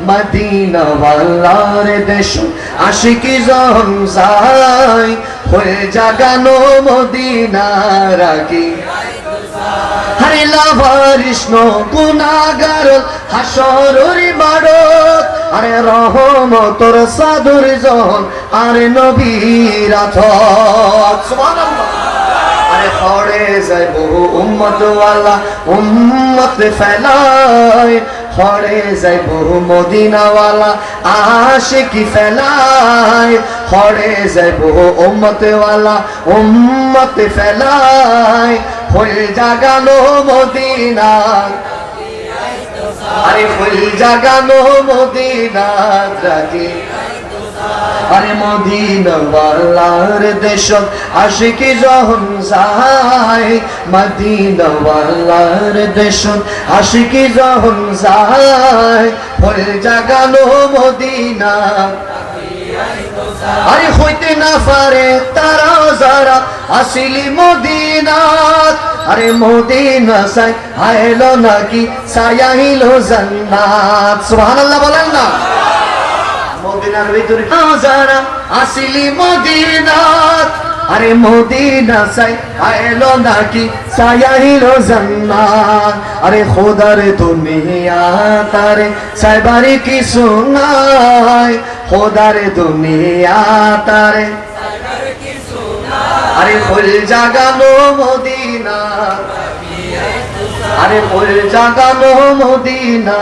Medina ওয়ালার দেশ আশিকি যখন যায় হয়ে জাগানো মদিনা রাখি হারে লাভারিষ্ণ গুনাহগার হাসরের মাঠত আরে রহমতের সাদর যখন আরে নবীর আথত সুবহানাল্লাহ আরে পড়ে যায় বহু উম্মত ওয়ালা উম্মত ফেলায় পড়ে যায় বহু মদিনাওয়ালা আশিকি ফেলায় পড়ে যায় বহু উম্মত ওয়ালা উম্মত ফেলায় ফুল জাগানো মদিনা আরে ফুল জাগানো মদিনা রাখি আরে মদিনা ওয়ালার দেশ আশিকি যখন যায় মদিনা ওয়ালার দেশ আশিকি যখন যায় ফুল জাগানো মদিনা আরে হইতে না পারে তারা যারা আসিলি মদিনাত আরে মদিনা সাই আইলো নাকি সায়াইলো জান্নাত সুবহানাল্লাহ বলেন না মদিনার ভিতরে যারা আসিলি মদিনাত আরে মদিনা সাই আইলো নাকি সায়াইলো জান্নাত আরে খোদার দুনিয়া তারে সাইবারি কি সুনাই খোদার দুনিয়া তারে আরে ফুল জাগানো মদিনা আরে ফুল জাগানো মদিনা